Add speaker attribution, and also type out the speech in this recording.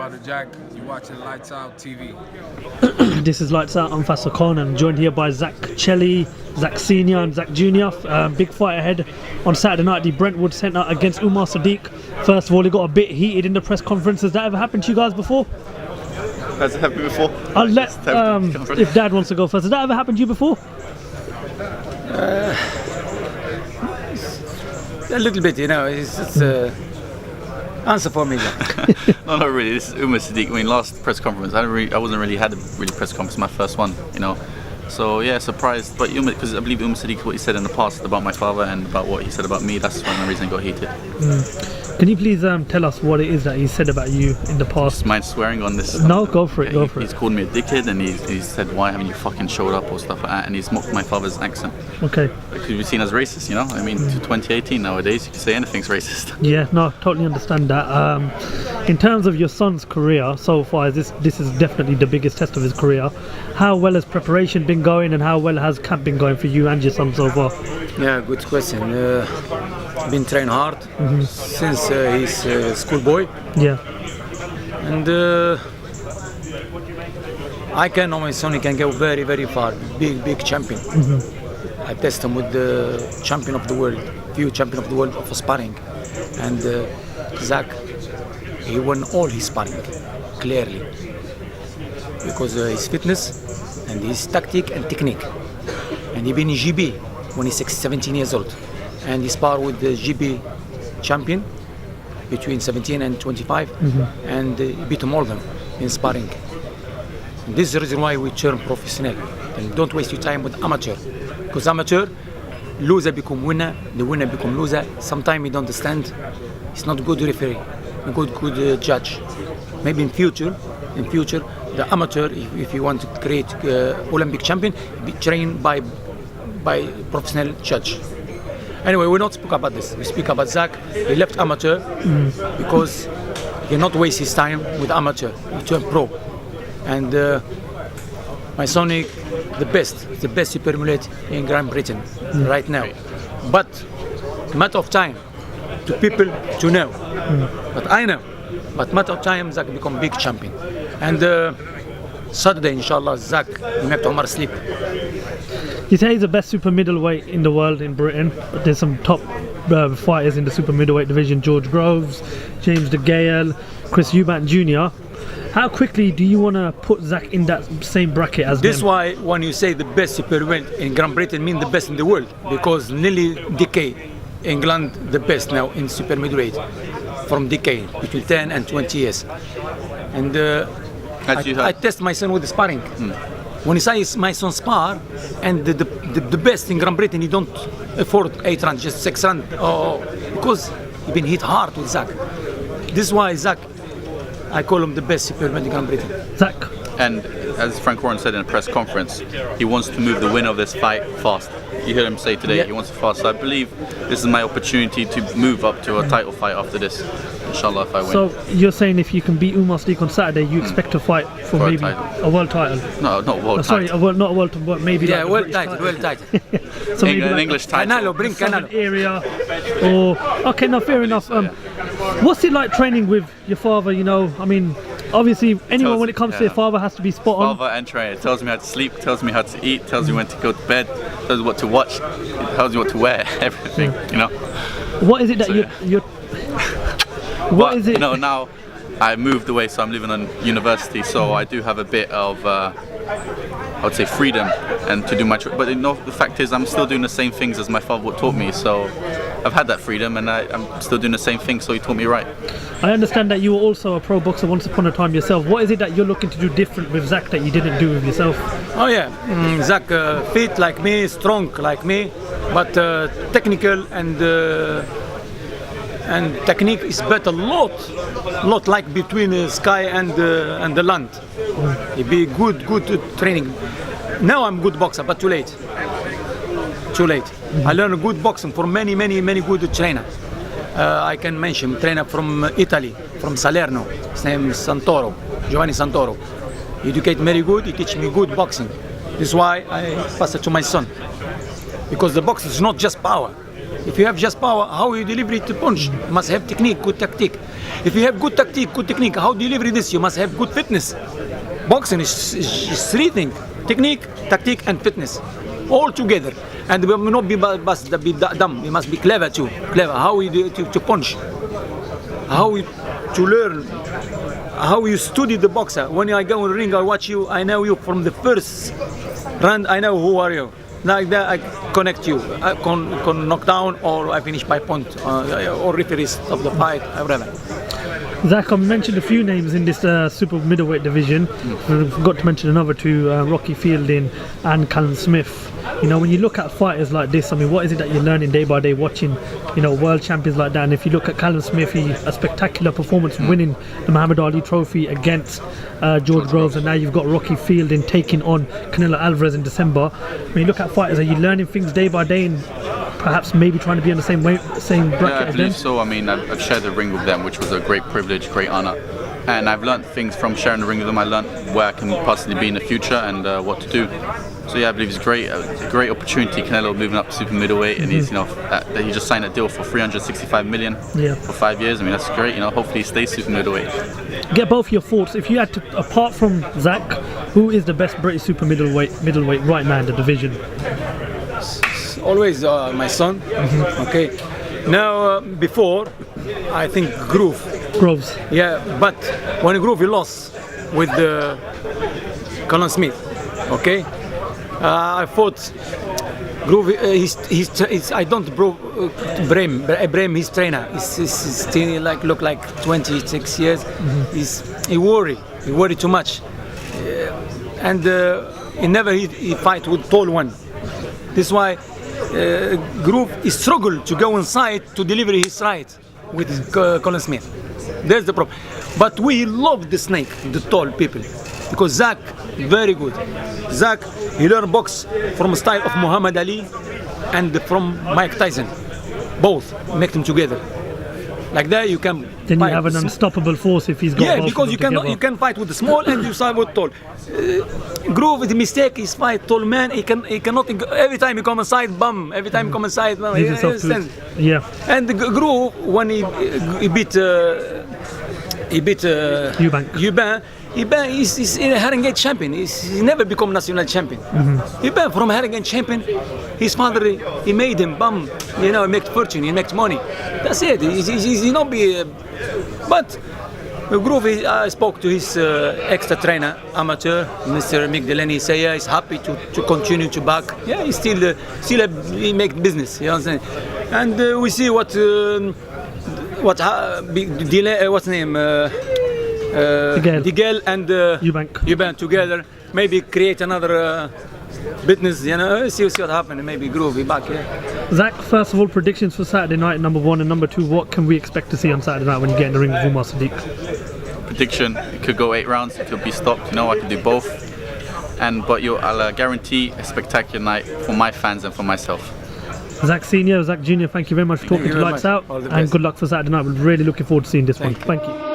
Speaker 1: brother Jack. You're watching Lights Out TV.
Speaker 2: This is Lights Out. I'm Faisal Khan and joined here by Zak Chelli, Zak Sr. and Zak Jr. Big fight ahead on Saturday night, the Brentwood Centre against Umar Sadiq. First of all, he got a bit heated in the press conference. Has that ever happened to you guys before?
Speaker 3: Has it happened before?
Speaker 2: I'll let, if Dad wants to go first. Has that ever happened to you before?
Speaker 4: A little bit, you know. It's answer for me.
Speaker 3: No, not really. This is Umar Sadiq. I mean, last press conference, I wasn't really had a press conference. My first one, you know. So yeah, surprised. But because I believe Umar Sadiq, what he said in the past about my father and about what he said about me, that's one reason I got heated.
Speaker 2: Can you please tell us what it is that he said about you in the past?
Speaker 3: Just mind swearing on this?
Speaker 2: No, go for it.
Speaker 3: He's called me a dickhead, and he said, "Why haven't you fucking showed up?" or stuff like that, and he's mocked my father's accent.
Speaker 2: Okay.
Speaker 3: It could be seen as racist, you know. I mean, to 2018 nowadays, you can say anything's racist.
Speaker 2: Yeah, no, totally understand that. In terms of your son's career so far, this is definitely the biggest test of his career. How well has preparation been going, and how well has camp been going for you and your son so far?
Speaker 4: Yeah, good question. Been trained hard since he's a schoolboy.
Speaker 2: Yeah.
Speaker 4: And I can know my son, he can go very, very far. Big champion. I test him with the champion of the world, few champion of the world of sparring. And Zak, he won all his sparring, clearly. Because his fitness and his tactic and technique. And he been in GB when he's 17 years old. And he sparred with the GB champion between 17 and 25. And he beat him all of them in sparring. And this is the reason why we turn professional. And don't waste your time with amateur. Because amateur, loser become winner, the winner become loser. Sometimes you don't understand. It's not good referee, a good judge. Maybe in future, the amateur, if you want to create Olympic champion, be trained by professional judge. Anyway, we don't speak about this. We speak about Zak. He left amateur because he cannot waste his time with amateur. He turned pro. And my son, the best super-middleweight in Great Britain right now. But matter of time to people to know. But I know. But matter of time, Zak become big champion. And Saturday, inshallah, Zak will make Umar sleep.
Speaker 2: You say he's the best super middleweight in the world in Britain, but there's some top fighters in the super middleweight division: George Groves, James DeGale, Chris Eubank Jr. How quickly do you want to put Zak in that same bracket as
Speaker 4: This
Speaker 2: them?
Speaker 4: why when you say the best supermiddleweight in Great Britain, mean the best in the world, because nearly decade England the best now in super middleweight, from decade between 10 and 20 years. And I test my son with the sparring. When he says my son spar, and the best in Great Britain, he don't afford 8 rounds, just 6 rounds, because he been hit hard with Zak. This is why Zak, I call him the best superman in Great Britain.
Speaker 2: Zak.
Speaker 3: And as Frank Warren said in a press conference, he wants to move the winner of this fight fast. You heard him say today, he wants to fast. So I believe this is my opportunity to move up to a title fight after this, inshallah, if I win.
Speaker 2: So you're saying if you can beat Umar Sadiq on Saturday, you expect to fight for maybe a world title?
Speaker 3: No, not world title.
Speaker 2: Sorry, not a world title, but maybe
Speaker 4: yeah,
Speaker 2: like
Speaker 4: world title.
Speaker 2: So maybe
Speaker 3: an
Speaker 2: like
Speaker 3: English title.
Speaker 4: Canalo, bring Canalo.
Speaker 2: Area, or okay, no, fair enough. What's it like training with your father? You know, I mean, obviously anyone when it comes to their father has to be spot on.
Speaker 3: Father and trainer. Tells me how to sleep, tells me how to eat, tells me when to go to bed, tells me what to watch, tells me what to wear, everything, you know.
Speaker 2: What is it that you're what is it?
Speaker 3: You know, now I moved away, so I'm living on university, so I do have a bit of I would say freedom and to do my but you know, the fact is I'm still doing the same things as my father taught me, so I've had that freedom and I'm still doing the same thing, so he taught me right.
Speaker 2: I understand that you were also a pro boxer once upon a time yourself. What is it that you're looking to do different with Zak that you didn't do with yourself?
Speaker 4: Oh yeah, Zak fit like me, strong like me, but technical and technique is better lot like between sky and the land. It be good training. Now I'm good boxer, but too late. I learned good boxing from many good trainer. I can mention trainer from Italy, from Salerno. His name is Giovanni Santoro. He educate very good. He teach me good boxing. This is why I pass it to my son. Because the boxing is not just power. If you have just power, how you deliver it to punch? You must have technique, good tactic. If you have good tactic, good technique, how deliver this? You must have good fitness. Boxing is three things: technique, tactic, and fitness, all together. And we will not be dumb. We must be clever too. Clever. How we do to punch? How we to learn? How you study the boxer? When I go in the ring, I watch you. I know you from the first round. I know who are you. Like that, I connect you. I can knock down, or I finish by point, or referees of the fight, whatever.
Speaker 2: Zak, I mentioned a few names in this super middleweight division. I forgot to mention another two, Rocky Fielding and Callum Smith. You know, when you look at fighters like this, I mean, what is it that you're learning day by day watching, you know, world champions like that? And if you look at Callum Smith, a spectacular performance winning the Muhammad Ali Trophy against George Groves, and now you've got Rocky Fielding taking on Canelo Alvarez in December. When you look at fighters, are you learning things day by day and perhaps maybe trying to be on the same bracket as them?
Speaker 3: Yeah, I believe so. I mean, I've shared the ring with them, which was a great privilege, great honor. And I've learned things from sharing the ring with them. I learned where I can possibly be in the future and what to do. So yeah, I believe it's great. It's a great opportunity. Canelo moving up to super middleweight, and he's, you know, he just signed a deal for 365 million for 5 years. I mean, that's great. You know, hopefully he stays super middleweight.
Speaker 2: Get both your thoughts. If you had to, apart from Zak, who is the best British super middleweight right now in the division?
Speaker 4: Always my son. Okay. Now before, I think
Speaker 2: Groves.
Speaker 4: Yeah, but when Groove he lost with Callum Smith. Okay. I thought Groove. I don't blame his trainer. He's still look like 26 years. He worry too much, and he fight with tall one. This is why Groove struggled to go inside to deliver his right with Callum Smith. There's the problem. But we love the snake, the tall people, because Zak very good. Zak, he learned box from style of Muhammad Ali and from Mike Tyson. Both make them together. Like that, you can.
Speaker 2: Then
Speaker 4: fight.
Speaker 2: You have an unstoppable force if he's got.
Speaker 4: Yeah,
Speaker 2: both
Speaker 4: because
Speaker 2: of them
Speaker 4: you can fight with the small and you fight with tall. Groove, the mistake is fight tall man. He cannot. Every time he come inside, bum. Every time he come inside, bum.
Speaker 2: Yeah.
Speaker 4: And the Groove, when he beat Eubank. He's a Haringey champion. He's never become national champion. Eubank from Haringey champion. His father, he made him bum. You know, he makes fortune. He makes money. That's it. He's not be. But Groove, I spoke to his extra trainer, amateur, Mr. Mick Delaney. He say yeah, he's happy to continue to back. Yeah, he still he make business. You know what I'm saying? And we see what's his name? Digel and Eubank together. Maybe create another business. You know, see what happens. Maybe Groove be back. Yeah.
Speaker 2: Zak, first of all, predictions for Saturday night, number one, and number two, what can we expect to see on Saturday night when you get in the ring with Umar Sadiq?
Speaker 3: Prediction: it could go 8 rounds. It could be stopped. You know, I can do both. But I'll guarantee a spectacular night for my fans and for myself.
Speaker 2: Zak Senior, Zak Junior, thank you very much for talking to Lights Out, and good luck for Saturday night. We're really looking forward to seeing this one. Thank you.